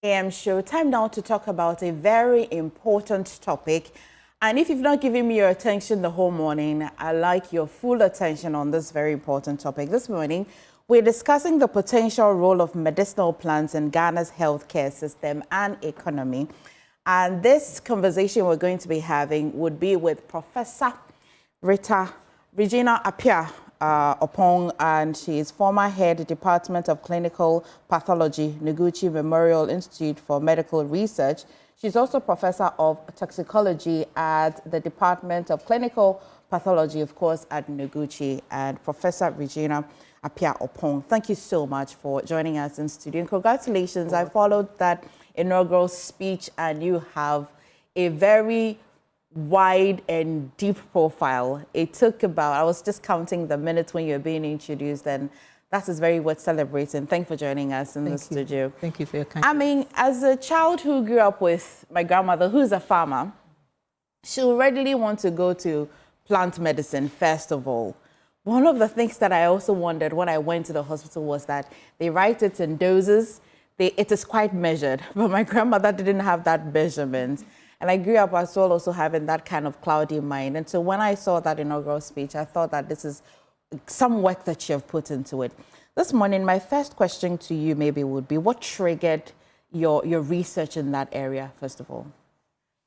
AM show. Time now to talk about a very important topic. And if you've not given me your attention the whole morning, I like your full attention on this very important topic. This morning, we're discussing the potential role of medicinal plants in Ghana's healthcare system and economy. And this conversation we're going to be having would be with Professor Regina Appiah-Opong, and she is former head Department of Clinical Pathology, Noguchi Memorial Institute for Medical Research. She's also professor of toxicology at the Department of Clinical Pathology, of course, at Noguchi. And Professor Regina Appiah-Opong, thank you so much for joining us in studio. And congratulations. I followed that inaugural speech, and you have a very wide and deep profile. It took about, I was just counting the minutes when you're being introduced, and that is very worth celebrating. Thank you for joining us in the studio. Thank you for your kindness. I mean, as a child who grew up with my grandmother, who's a farmer, she'll readily want to go to plant medicine, first of all. One of the things that I also wondered when I went to the hospital was that they write it in doses. It is quite measured, but my grandmother didn't have that measurement. And I grew up as well also having that kind of cloudy mind. And so when I saw that inaugural speech, I thought that this is some work that you have put into it. This morning, my first question to you maybe would be, what triggered your research in that area, first of all?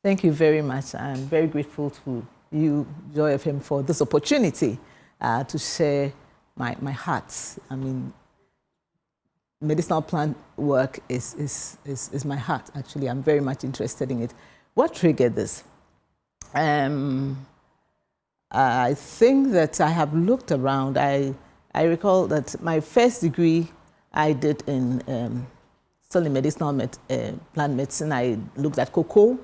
Thank you very much. I'm very grateful to you, Joy FM, for this opportunity to share my heart. I mean, medicinal plant work is my heart, actually. I'm very much interested in it. What triggered this? I think that I have looked around. I recall that my first degree I did in still in medicinal plant medicine. I looked at cocoa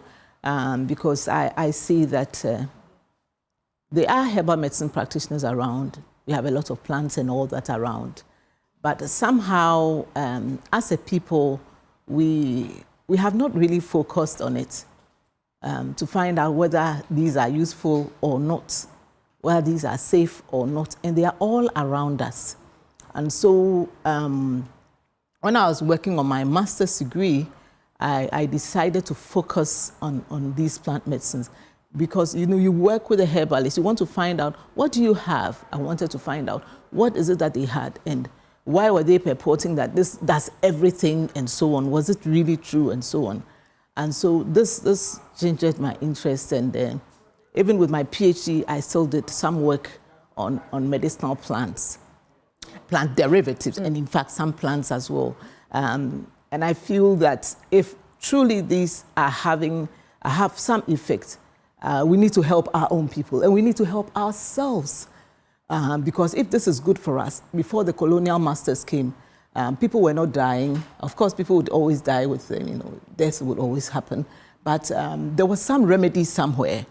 because I see that there are herbal medicine practitioners around. We have a lot of plants and all that around. But somehow, as a people, we have not really focused on it. To find out whether these are useful or not, whether these are safe or not, and they are all around us. And so when I was working on my master's degree, I decided to focus on these plant medicines because, you know, you work with a herbalist, you want to find out, what do you have? I wanted to find out, what is it that they had, and why were they purporting that this does everything and so on? Was it really true and so on? And so this gingered my interest, and even with my PhD, I still did some work on medicinal plants, plant derivatives, and in fact, some plants as well. And I feel that if truly these have some effect, we need to help our own people, and we need to help ourselves. Because if this is good for us, before the colonial masters came, people were not dying. Of course, people would always die with them, you know, death would always happen. But there was some remedy somewhere.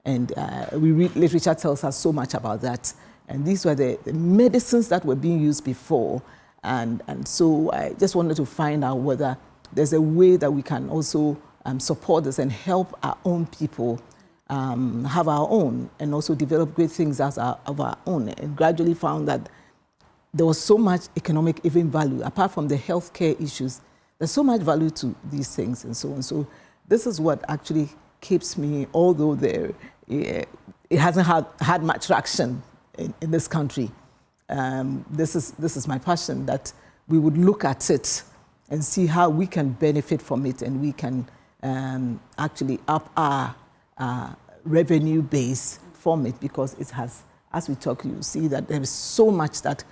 And we read literature tells us so much about that. And these were the medicines that were being used before. And so I just wanted to find out whether there's a way that we can also support this and help our own people have our own, and also develop great things of our own. And gradually found that there was so much economic even value, apart from the healthcare issues. There's so much value to these things and so on. So this is what actually keeps me, although it hasn't had much traction in this country. This is my passion, that we would look at it and see how we can benefit from it, and we can actually up our revenue base from it, because it has, as we talk, you see that there is so much that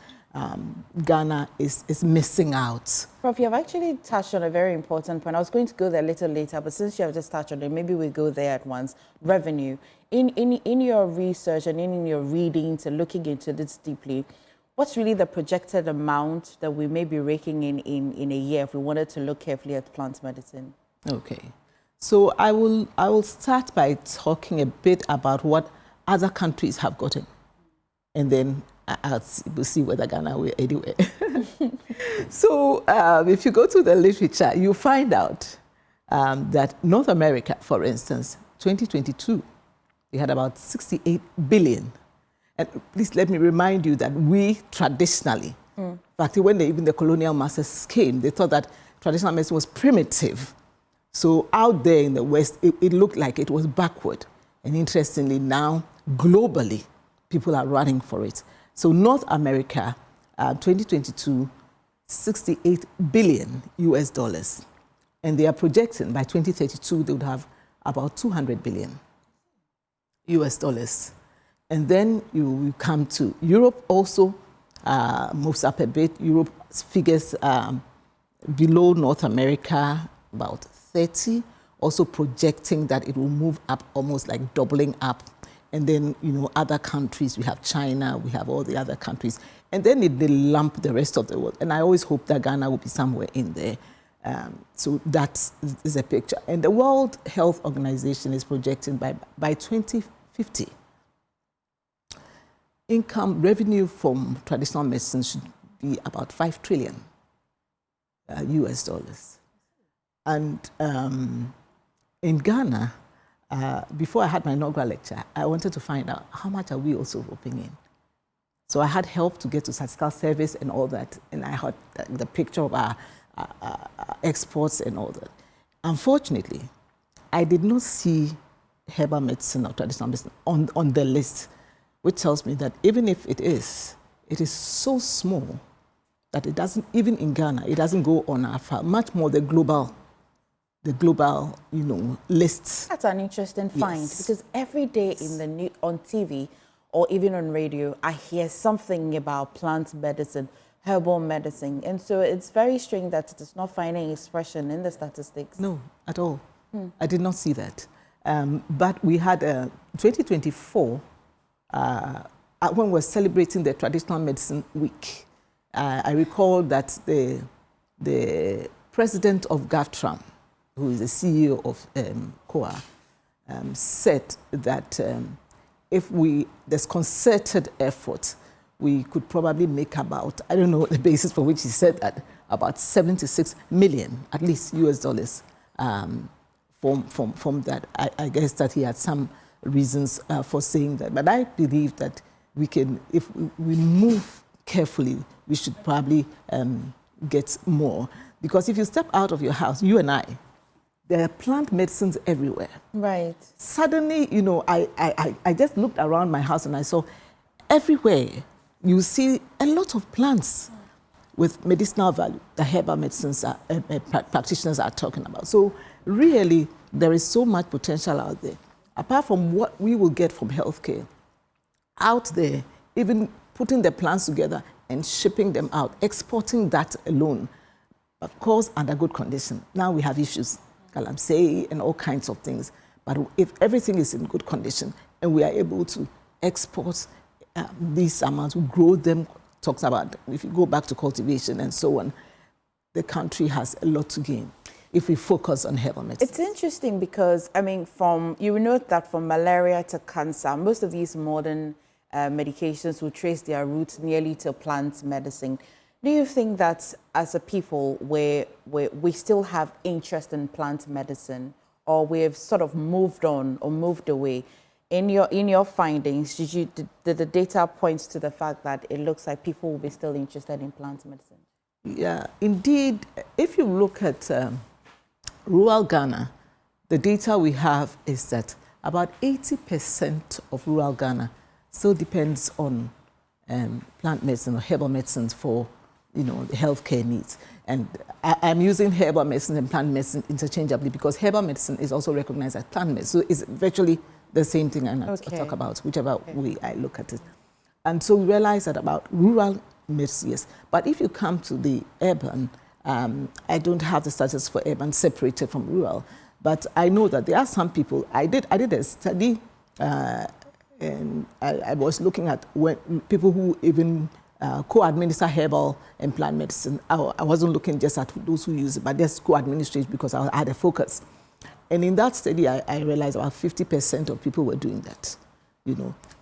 Ghana is missing out. Prof, you have actually touched on a very important point. I was going to go there a little later, but since you have just touched on it, maybe we go there at once. Revenue. In your research and in your readings and looking into this deeply, what's really the projected amount that we may be raking in a year if we wanted to look carefully at plant medicine? Okay. So I will start by talking a bit about what other countries have gotten, and then we'll see whether Ghana will anywhere. So if you go to the literature, you find out that North America, for instance, 2022, they had about 68 billion. And please let me remind you that we traditionally, in fact, when even the colonial masters came, they thought that traditional medicine was primitive. So out there in the West, it looked like it was backward. And interestingly, now, globally, people are running for it. So North America, 2022, 68 billion US dollars. And they are projecting by 2032, they would have about 200 billion US dollars. And then you come to Europe also, moves up a bit. Europe's figures below North America, about 30, also projecting that it will move up almost like doubling up. And then, other countries, we have China, we have all the other countries. And then they lump the rest of the world. And I always hope that Ghana will be somewhere in there. So that is a picture. And the World Health Organization is projecting by 2050, revenue from traditional medicine should be about 5 trillion US dollars. And in Ghana, before I had my inaugural lecture, I wanted to find out how much are we also roping in. So I had help to get to statistical service and all that, and I had the picture of our exports and all that. Unfortunately, I did not see herbal medicine or traditional medicine on the list, which tells me that even if it is so small that it doesn't, even in Ghana, it doesn't go on our file, much more the global, lists. That's an interesting find, Yes. because every day on TV or even on radio, I hear something about plant medicine, herbal medicine. And so it's very strange that it is not finding expression in the statistics. No, at all. I did not see that. But we had 2024, when we're celebrating the Traditional Medicine Week, I recall that the president of GAFTRAM, who is the CEO of COA, said that if there's concerted effort, we could probably make about, I don't know the basis for which he said that, about 76 million, at least US dollars, from that. I guess that he had some reasons for saying that. But I believe that we can, if we move carefully, we should probably get more. Because if you step out of your house, you and I, there are plant medicines everywhere. Right. Suddenly, I just looked around my house and I saw everywhere you see a lot of plants with medicinal value, the herbal medicines practitioners are talking about. So really, there is so much potential out there. Apart from what we will get from healthcare, out there, even putting the plants together and shipping them out, exporting that alone, of course, under good condition. Now we have issues, galamsey and all kinds of things. But if everything is in good condition and we are able to export these amounts, we grow them, talks about, if you go back to cultivation and so on, the country has a lot to gain if we focus on herbal medicine. It's interesting because, you will note that from malaria to cancer, most of these modern medications will trace their roots nearly to plant medicine. Do you think that as a people we still have interest in plant medicine, or we've sort of moved on or moved away? In your findings, did the data point to the fact that it looks like people will be still interested in plant medicine? Yeah, indeed. If you look at rural Ghana, the data we have is that about 80% of rural Ghana still depends on plant medicine or herbal medicines for the healthcare needs. And I'm using herbal medicine and plant medicine interchangeably because herbal medicine is also recognized as plant medicine. So it's virtually the same thing I'll talk about, whichever way I look at it. And so we realize that about rural medicine, yes. But if you come to the urban, I don't have the status for urban separated from rural, but I know that there are some people. I did a study, and I was looking at people who even co-administer herbal and plant medicine. I wasn't looking just at those who use it, but just co-administrate because I had a focus. And in that study, I realized about 50% of people were doing that,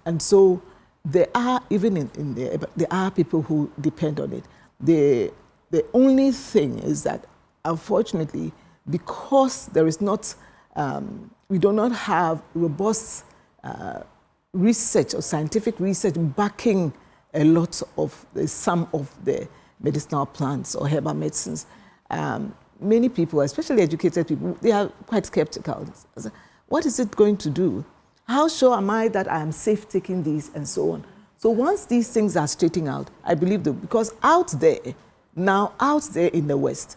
And so there are, even in there are people who depend on it. The only thing is that, unfortunately, because there is not, we do not have robust research or scientific research backing a lot of some of the medicinal plants or herbal medicines, many people, especially educated people, they are quite skeptical. What is it going to do? How sure am I that I am safe taking these and so on? So once these things are straightened out, I believe that because out there in the West,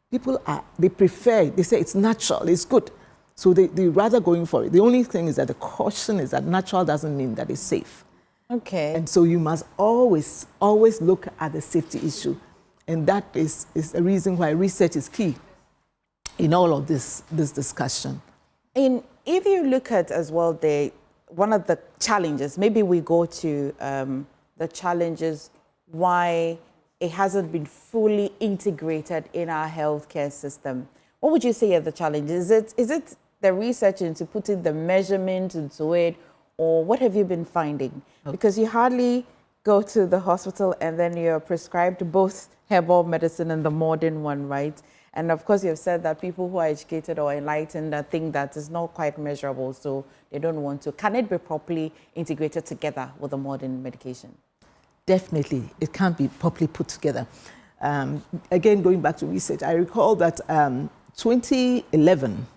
people they prefer, they say it's natural, it's good. So they rather going for it. The only thing is that the caution is that natural doesn't mean that it's safe. Okay. And so you must always look at the safety issue. And that is the reason why research is key in all of this discussion. If you look at as well, one of the challenges, maybe we go to the challenges why it hasn't been fully integrated in our healthcare system. What would you say are the challenges? Is it the research into putting the measurement into it, or what have you been finding? Okay. Because you hardly go to the hospital and then you're prescribed both herbal medicine and the modern one, right? And of course, you've said that people who are educated or enlightened think that it's not quite measurable, so they don't want to. Can it be properly integrated together with the modern medication? Definitely, it can't be properly put together. Again, going back to research, I recall that 2011,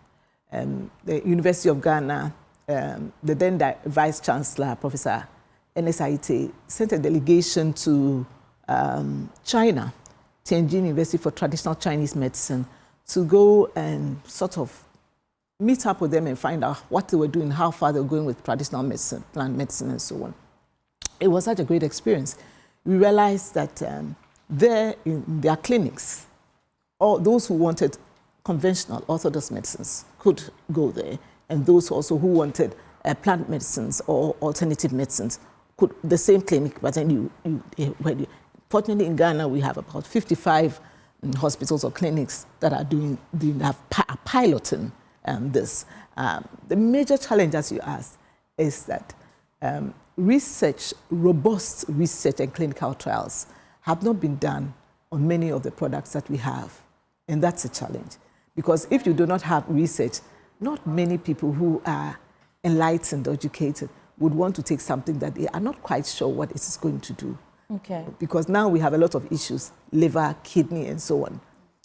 the University of Ghana, the then Vice Chancellor, Professor NSIT, sent a delegation to China, Tianjin University for Traditional Chinese Medicine, to go and sort of meet up with them and find out what they were doing, how far they were going with traditional medicine, plant medicine, and so on. It was such a great experience. We realized that there in their clinics, all those who wanted conventional orthodox medicines could go there, and those also who wanted plant medicines or alternative medicines could, the same clinic, but then fortunately in Ghana we have about 55 hospitals or clinics that are piloting this. The major challenge, as you asked, is that robust research and clinical trials have not been done on many of the products that we have. And that's a challenge. Because if you do not have research, not many people who are enlightened, educated, would want to take something that they are not quite sure what it is going to do. Okay. Because now we have a lot of issues, liver, kidney, and so on.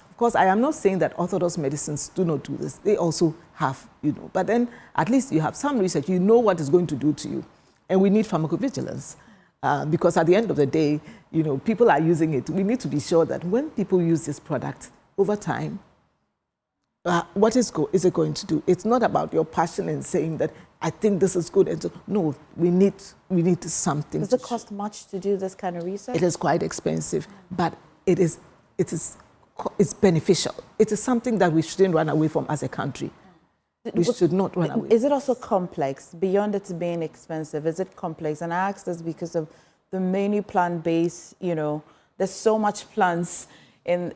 Of course, I am not saying that orthodox medicines do not do this. They also have, but then at least you have some research, you know what it's going to do to you. And we need pharmacovigilance because at the end of the day, people are using it. We need to be sure that when people use this product over time, what is it going to do? It's not about your passion and saying that I think this is good. And so, no, we need something. Does it cost much to do this kind of research? It is quite expensive, but it's beneficial. It is something that we shouldn't run away from as a country. We should not run away. Is it also complex? Beyond it being expensive, is it complex? And I ask this because of the many plant-based, there's so much plants in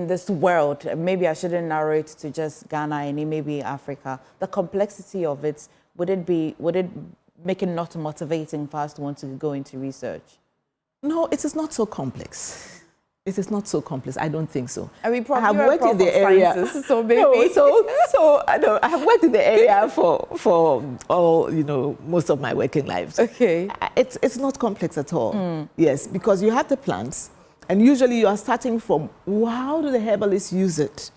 this world. Maybe I shouldn't narrow it to just Ghana and maybe Africa. The complexity of it, would it make it not motivating for us to want to go into research? No, it is not so complex. It is not so complex. I don't think so. I mean, I have worked in the area. So maybe. No, I have worked in the area for all most of my working lives. Okay. It's not complex at all. Yes, because you have the plants, and usually you are starting from how do the herbalists use it.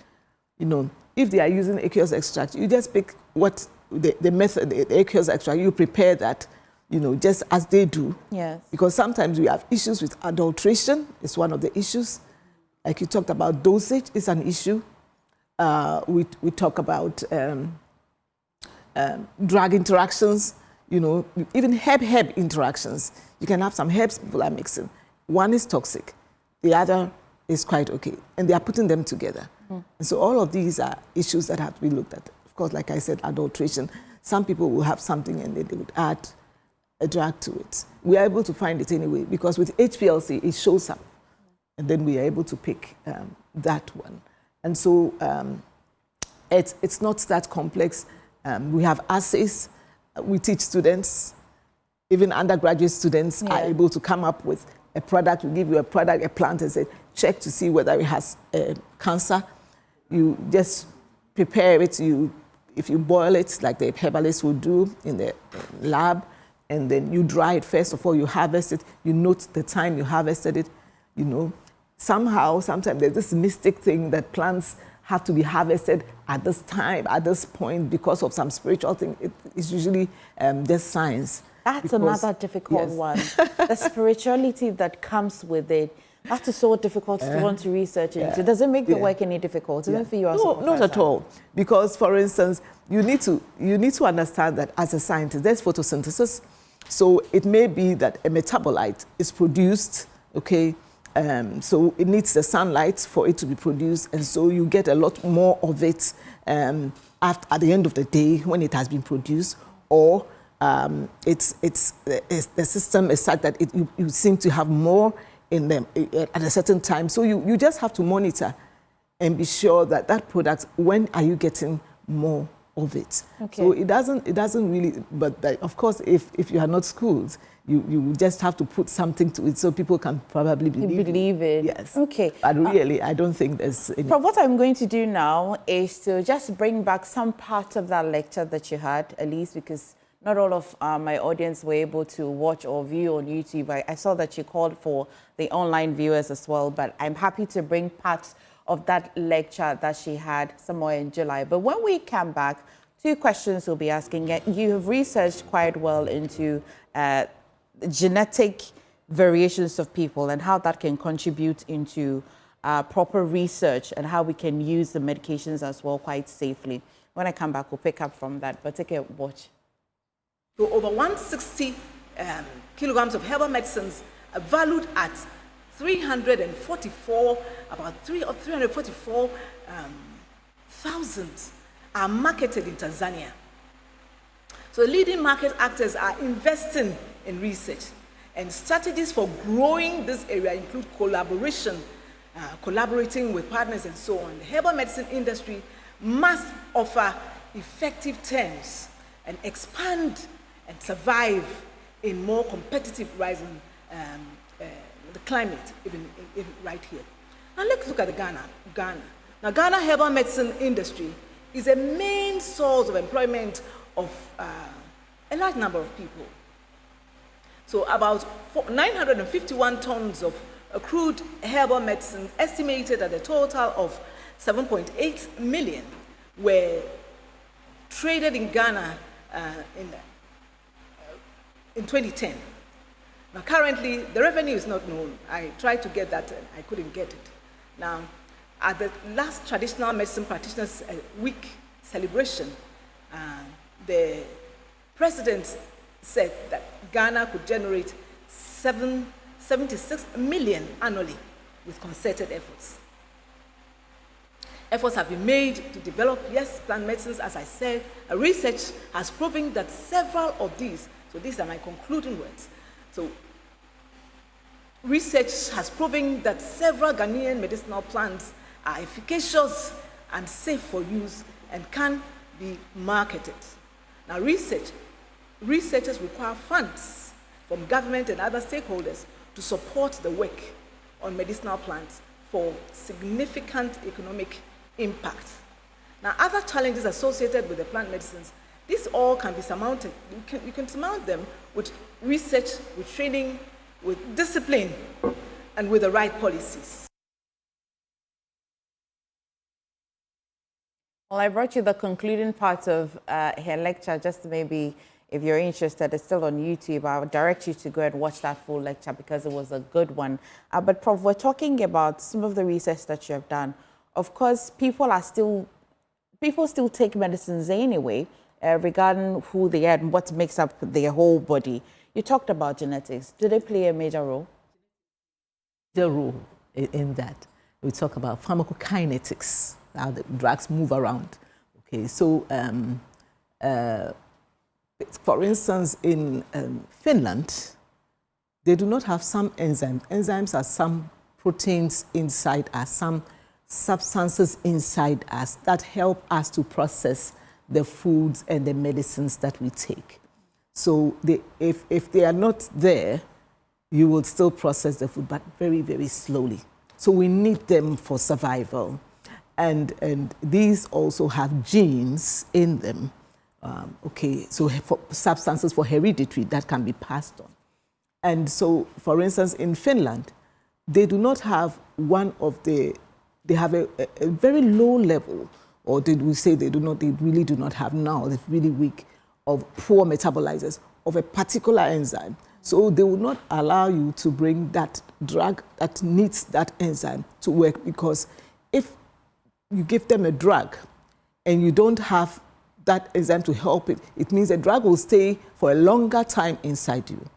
If they are using aqueous extract, you just pick what the method, the aqueous extract. You prepare that. Just as they do. Yes. Because sometimes we have issues with adulteration. It's one of the issues. Like you talked about, dosage is an issue. We talk about drug interactions, even herb interactions. You can have some herbs people are mixing. One is toxic. The other is quite okay. And they are putting them together. And so all of these are issues that have to be looked at. Of course, like I said, adulteration. Some people will have something and they would add a drug to it. We are able to find it anyway because with HPLC it shows up, and then we are able to pick that one. And so it's not that complex. We have assays. We teach students, even undergraduate students are able to come up with a product. We give you a product, a plant, and say check to see whether it has cancer. You just prepare it. If you boil it like the herbalists would do in the lab. And then you dry it. First of all, you harvest it. You note the time you harvested it. somehow, sometimes there's this mystic thing that plants have to be harvested at this time, at this point, because of some spiritual thing. It's usually just science. That's another difficult one. The spirituality that comes with it. That is so difficult to want to research into. Does it make the work any difficult, even for you as a professor? No, not at all. Because, for instance, you need to understand that as a scientist, there's photosynthesis. So it may be that a metabolite is produced, okay, so it needs the sunlight for it to be produced, and so you get a lot more of it at the end of the day when it has been produced, or the system is such that you seem to have more in them at a certain time. So you just have to monitor and be sure that that product, when are you getting more of it? Okay. So it doesn't really, but of course, if you are not schooled, you just have to put something to it so people can probably believe it. Yes. Okay. But really, I don't think there's any... Prof, what I'm going to do now is to just bring back some part of that lecture that you had, at least, because not all of my audience were able to watch or view on YouTube. I saw that you called for the online viewers as well, but I'm happy to bring parts of that lecture that she had somewhere in July. But when we come back, 2 questions we'll be asking. You have researched quite well into genetic variations of people and how that can contribute into proper research and how we can use the medications as well quite safely. When I come back, we'll pick up from that, but take a watch. So over 160 kilograms of herbal medicines are valued at 344,000 are marketed in Tanzania. So leading market actors are investing in research, and strategies for growing this area include collaboration, collaborating with partners and so on. The herbal medicine industry must offer effective terms and expand and survive in more competitive rising the climate, even right here. Now let's look at Ghana. Now Ghana herbal medicine industry is a main source of employment of a large number of people. So about 951 tons of accrued herbal medicine, estimated at a total of 7.8 million, were traded in Ghana in 2010. Now currently, the revenue is not known. I tried to get that and I couldn't get it. Now, at the last Traditional Medicine Practitioners Week celebration, the president said that Ghana could generate 76 million annually with concerted efforts. Efforts have been made to develop, plant medicines, as I said. Research has proven that several of these, so these are my concluding words. So research has proven that several Ghanaian medicinal plants are efficacious and safe for use and can be marketed. Now researchers require funds from government and other stakeholders to support the work on medicinal plants for significant economic impact. Now, other challenges associated with the plant medicines, these all can be surmounted. You can surmount them with research, with training, with discipline, and with the right policies. Well, I brought you the concluding part of her lecture, just maybe if you're interested, it's still on YouTube. I would direct you to go and watch that full lecture because it was a good one. But Prof, we're talking about some of the research that you have done. Of course, people still take medicines anyway, regarding who they are and what makes up their whole body. You talked about genetics. Do they play a major role? The role in that. We talk about pharmacokinetics, how the drugs move around. Okay, so for instance, in Finland, they do not have some enzymes. Enzymes are some proteins inside us, some substances inside us that help us to process the foods and the medicines that we take. So if they are not there, you will still process the food, but very, very slowly. So we need them for survival. And these also have genes in them. Okay, so for substances for hereditary that can be passed on. And so, for instance, in Finland, they do not have they have a very low level, or did we say they really do not have now, they're really weak, of poor metabolizers of a particular enzyme. So they will not allow you to bring that drug that needs that enzyme to work, because if you give them a drug and you don't have that enzyme to help it, it means the drug will stay for a longer time inside you,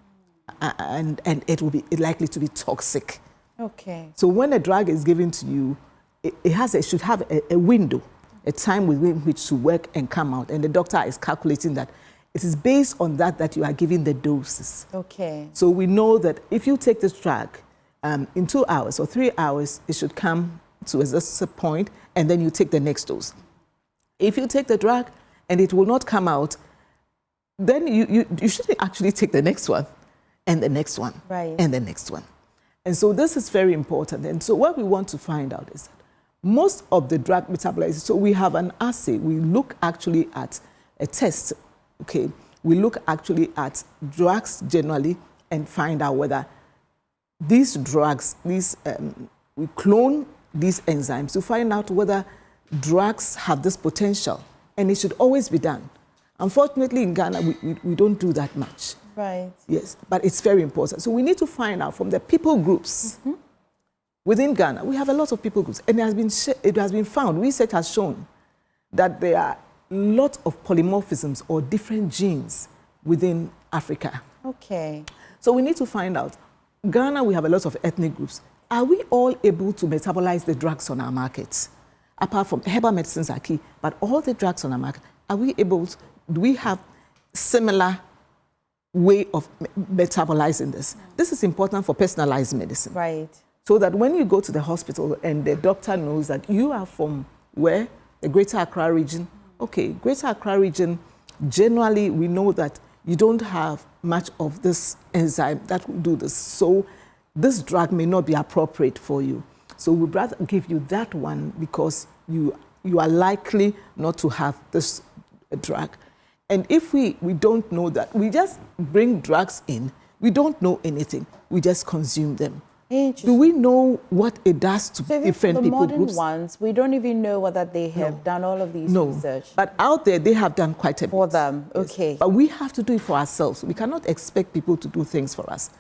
and it will be likely to be toxic. Okay. So when a drug is given to you, it should have a window, a time within which to work and come out. And the doctor is calculating that. It is based on that you are giving the doses. Okay. So we know that if you take this drug, in 2 hours or 3 hours, it should come to a point, and then you take the next dose. If you take the drug and it will not come out, then you should actually take the next one, and the next one, right, and the next one. And so this is very important. And so what we want to find out is that most of the drug metabolizers, so we have an assay, we look actually at a test, okay? We look actually at drugs generally and find out whether these drugs, we clone these enzymes to find out whether drugs have this potential, and it should always be done. Unfortunately, in Ghana, we don't do that much. Right. Yes, but it's very important. So we need to find out from the people groups. Mm-hmm. Within Ghana, we have a lot of people groups, and it has been found, research has shown that there are lots of polymorphisms or different genes within Africa. Okay. So we need to find out. Ghana, we have a lot of ethnic groups. Are we all able to metabolize the drugs on our markets? Apart from herbal medicines are key, but all the drugs on our market, are we able to, do we have similar way of metabolizing this? This is important for personalized medicine. Right. So that when you go to the hospital and the doctor knows that you are from where? The Greater Accra region. Okay, Greater Accra region, generally we know that you don't have much of this enzyme that will do this. So this drug may not be appropriate for you. So we'd rather give you that one because you are likely not to have this drug. And if we don't know that, we just bring drugs in, we don't know anything, we just consume them. Do we know what it does to different people groups? The modern ones, we don't even know whether they have done all of these research. But out there, they have done quite a bit. For them, okay. Yes. But we have to do it for ourselves. We cannot expect people to do things for us.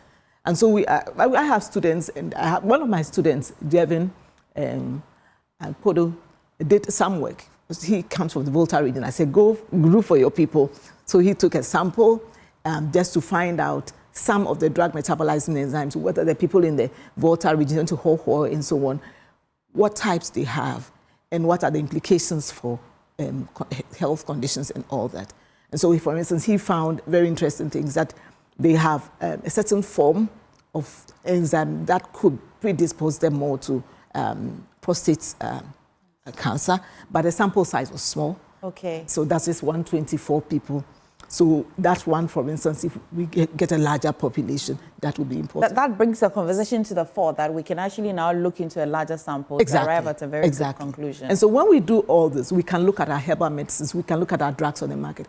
And so I have students, and one of my students, Devin Podo, did some work. He comes from the Volta region. I said, go group for your people. So he took a sample just to find out some of the drug metabolizing enzymes, whether the people in the Volta region, to Ho and so on, what types they have, and what are the implications for health conditions and all that. And so, for instance, he found very interesting things, that they have a certain form of enzyme that could predispose them more to prostate cancer, but the sample size was small. Okay. So that's just 124 people. So that one, for instance, if we get a larger population, that will be important. That brings the conversation to the fore, that we can actually now look into a larger sample to arrive at a very good conclusion. And so when we do all this, we can look at our herbal medicines, we can look at our drugs on the market.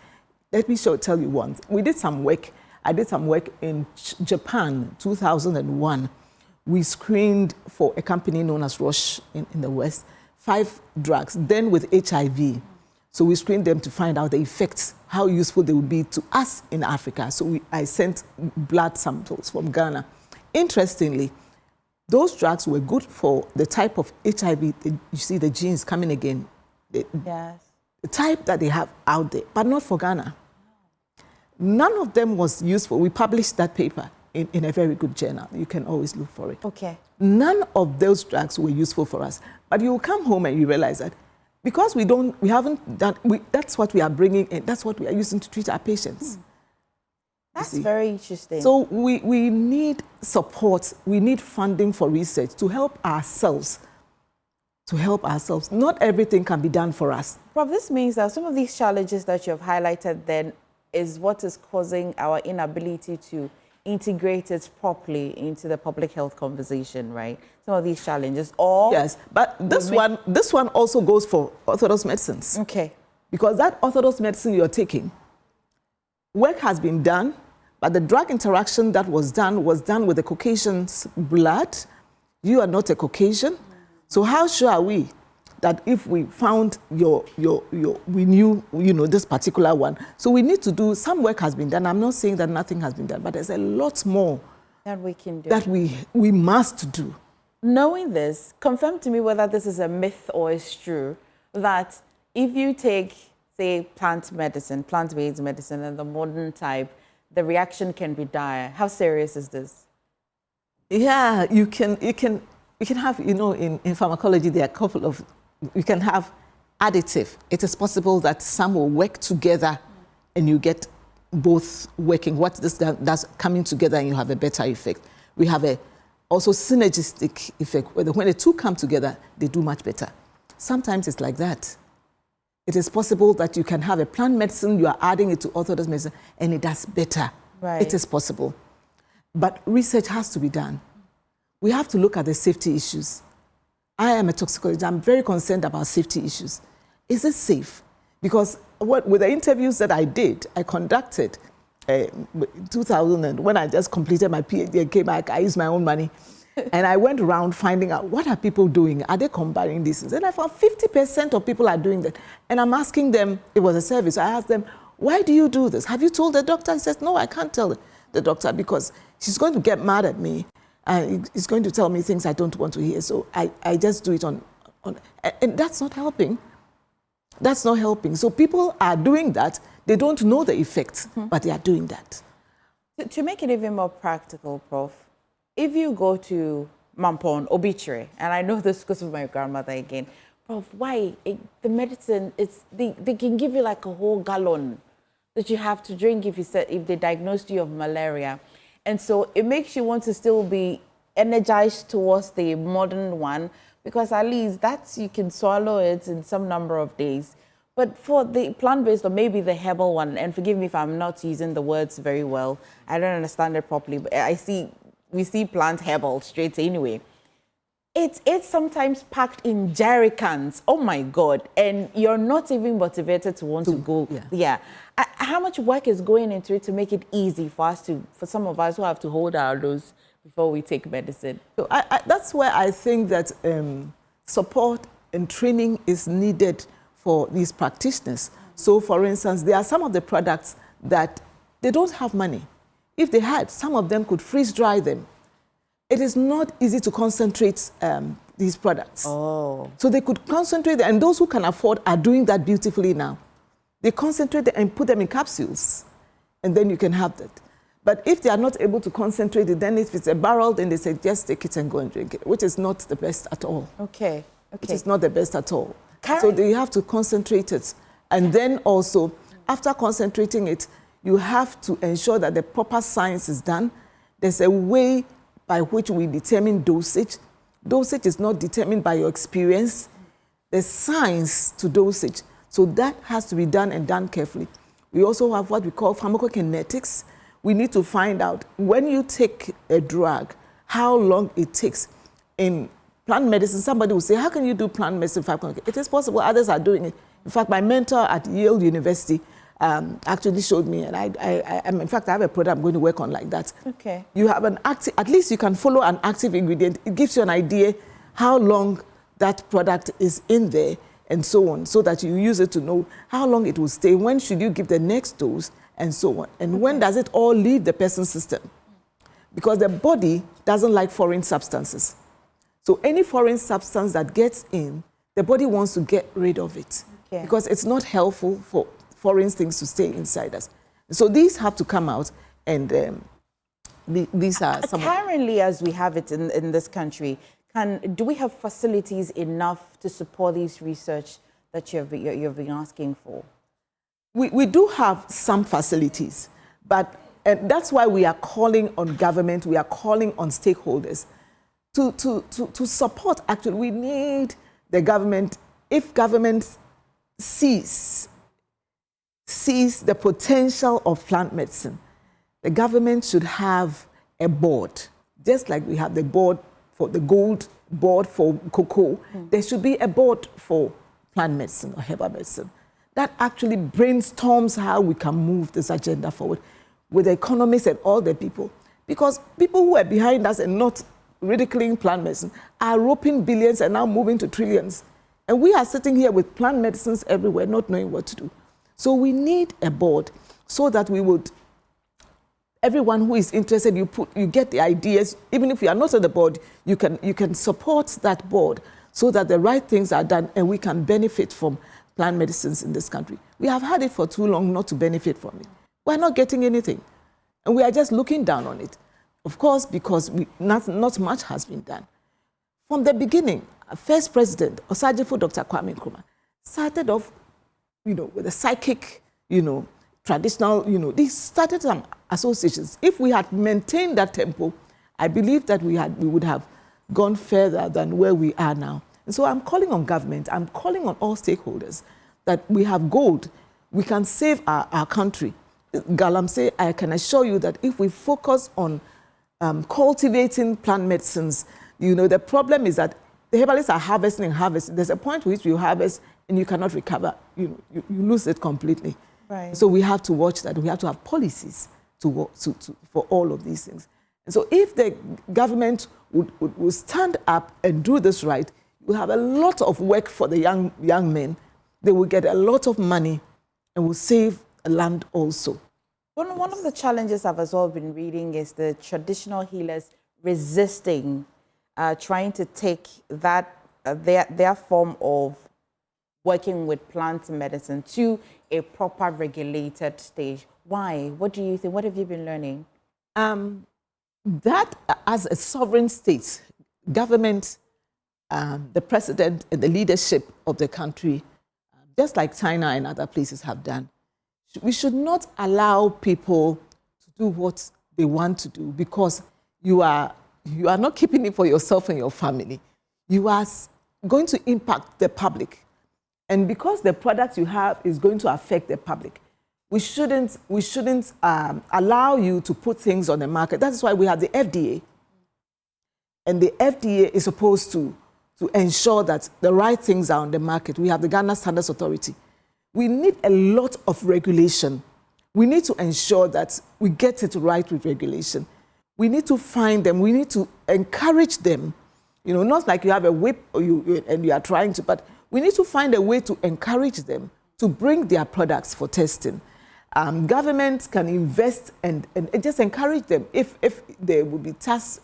Let me tell you one. We did some work. I did some work in Japan, 2001. We screened for a company known as Roche in the West, 5 drugs, then with HIV. So we screened them to find out the effects, how useful they would be to us in Africa. So I sent blood samples from Ghana. Interestingly, those drugs were good for the type of HIV, you see the genes coming again, the type that they have out there, but not for Ghana. None of them was useful. We published that paper in a very good journal. You can always look for it. Okay. None of those drugs were useful for us. But you will come home and you realize that because we haven't done, that's what we are bringing in, that's what we are using to treat our patients. That's very interesting. So we need support, we need funding for research to help ourselves. Not everything can be done for us. Prof, this means that some of these challenges that you have highlighted then is what is causing our inability to integrate it properly into the public health conversation, right? Some of these challenges, or yes, but this one also goes for orthodox medicines. Okay. Because that orthodox medicine you're taking, work has been done, but the drug interaction that was done with the Caucasian's blood, You are not a Caucasian. So how sure are we that if we found we knew, this particular one? So we need to do, some work has been done. I'm not saying that nothing has been done, but there's a lot more that we can do. That we must do. Knowing this, confirm to me whether this is a myth or it's true, that if you take, say, plant-based medicine and the modern type, the reaction can be dire. How serious is this? Yeah, you can have, in pharmacology, there are a couple of, you can have additive. It is possible that some will work together and you get both working. That's coming together and you have a better effect. We have also synergistic effect, where when the two come together, they do much better. Sometimes it's like that. It is possible that you can have a plant medicine, you are adding it to orthodox medicine, and it does better. Right. It is possible. But research has to be done. We have to look at the safety issues. I am a toxicologist. I'm very concerned about safety issues. Is it safe? Because with the interviews that I conducted, 2000, and when I just completed my PhD and came back, I used my own money. And I went around finding out, what are people doing? Are they combining these things? And I found 50% of people are doing that. And I'm asking them, it was a service, I asked them, why do you do this? Have you told the doctor? He says, no, I can't tell the doctor because she's going to get mad at me. He's going to tell me things I don't want to hear. So I just do it on, and that's not helping. That's not helping. So people are doing that. They don't know the effects, but they are doing that. To make it even more practical, Prof, if you go to Mampon, obituary, and I know this because of my grandmother again, Prof, why? The medicine, they can give you like a whole gallon that you have to drink if they diagnosed you of malaria. And so it makes you want to still be energized towards the modern one, because at least you can swallow it in some number of days. But for the plant-based or maybe the herbal one, and forgive me if I'm not using the words very well, I don't understand it properly, but we see plant herbal straight anyway. It's sometimes packed in jerry cans. Oh my God. And you're not even motivated to want to go. Yeah. How much work is going into it to make it easy for some of us who have to hold our nose before we take medicine? So that's where I think that support and training is needed for these practitioners. So for instance, there are some of the products that they don't have money. If they had, some of them could freeze dry them. It is not easy to concentrate these products. Oh. So they could concentrate, and those who can afford are doing that beautifully now. They concentrate and put them in capsules, and then you can have that. But if they are not able to concentrate it, then if it's a barrel, then they say, just take it and go and drink it, which is not the best at all. Okay. Which is not the best at all. So they have to concentrate it. And then also, after concentrating it, you have to ensure that the proper science is done. There's a way by which we determine dosage. Dosage is not determined by your experience. There's science to dosage. So that has to be done and done carefully. We also have what we call pharmacokinetics. We need to find out when you take a drug, how long it takes. In plant medicine, somebody will say, how can you do plant medicine? It is possible. Others are doing it. In fact, my mentor at Yale University actually showed me, and in fact, I have a product I'm going to work on like that. Okay. You have an active, at least you can follow an active ingredient. It gives you an idea how long that product is in there and so on, so that you use it to know how long it will stay, when should you give the next dose, and so on. And when does it all leave the person's system? Because the body doesn't like foreign substances. So any foreign substance that gets in, the body wants to get rid of it. Okay. Because it's not helpful for foreign things to stay inside us. So these have to come out, and these are some. Currently, as we have it in this country, do we have facilities enough to support this research that you've been asking for? We do have some facilities, but that's why we are calling on government, we are calling on stakeholders to support. Actually, we need the government. If government sees the potential of plant medicine, the government should have a board, just like we have the board for the gold board for cocoa. There should be a board for plant medicine or herbal medicine that actually brainstorms how we can move this agenda forward with the economists and all the people. Because people who are behind us and not ridiculing plant medicine are roping billions and now moving to trillions. And we are sitting here with plant medicines everywhere, not knowing what to do. So we need a board so that we would, everyone who is interested, you get the ideas. Even if you are not on the board, you can support that board so that the right things are done and we can benefit from plant medicines in this country. We have had it for too long not to benefit from it. We're not getting anything. And we are just looking down on it. Of course, because not much has been done. From the beginning, our first president, Osajifo Dr. Kwame Nkrumah, started off, with a psychic, traditional, they started some associations. If we had maintained that tempo, I believe that we would have gone further than where we are now. And so I'm calling on government, I'm calling on all stakeholders that we have gold, we can save our country. Galamsey, I can assure you that if we focus on cultivating plant medicines, the problem is that the herbalists are harvesting and harvesting. There's a point which you harvest and you cannot recover. You lose it completely. Right. So we have to watch that. We have to have policies for all of these things. And so if the government would stand up and do this right, we'll have a lot of work for the young men. They will get a lot of money and will save land also. One of the challenges I've as well been reading is the traditional healers resisting trying to take that their form of working with plant medicine to a proper regulated stage. Why? What do you think? What have you been learning? That as a sovereign state, government, the president and the leadership of the country, just like China and other places have done, we should not allow people to do what they want to do because you are not keeping it for yourself and your family. You are going to impact the public. And because the product you have is going to affect the public, we shouldn't allow you to put things on the market. That's why we have the FDA. And the FDA is supposed to ensure that the right things are on the market. We have the Ghana Standards Authority. We need a lot of regulation. We need to ensure that we get it right with regulation. We need to find them. We need to encourage them. Not like you have a whip and you are trying to, but we need to find a way to encourage them to bring their products for testing. Governments can invest and just encourage them. If there will be tax,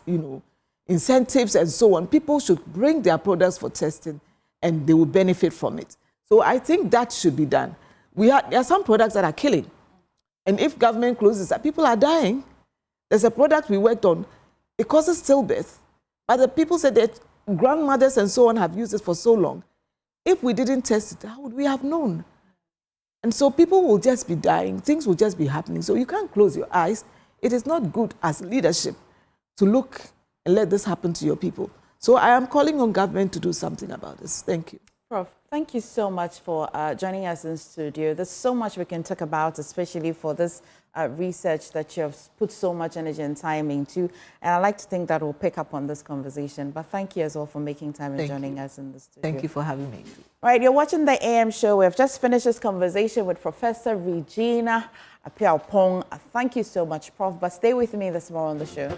incentives and so on, people should bring their products for testing and they will benefit from it. So I think that should be done. There are some products that are killing. And if government closes that, people are dying. There's a product we worked on. It causes stillbirth. But the people said that grandmothers and so on have used it for so long. If we didn't test it, how would we have known? And so people will just be dying. Things will just be happening. So you can't close your eyes. It is not good as leadership to look and let this happen to your people. So I am calling on government to do something about this. Thank you. Prof, thank you so much for joining us in studio. There's so much we can talk about, especially for this research that you have put so much energy and time into. And I like to think that we'll pick up on this conversation. But thank you as well for making time and joining us in the studio. Thank you for having me. All right, you're watching the AM show. We've just finished this conversation with Professor Regina Appiah-Opong. Thank you so much, Prof. But stay with me this more on the show.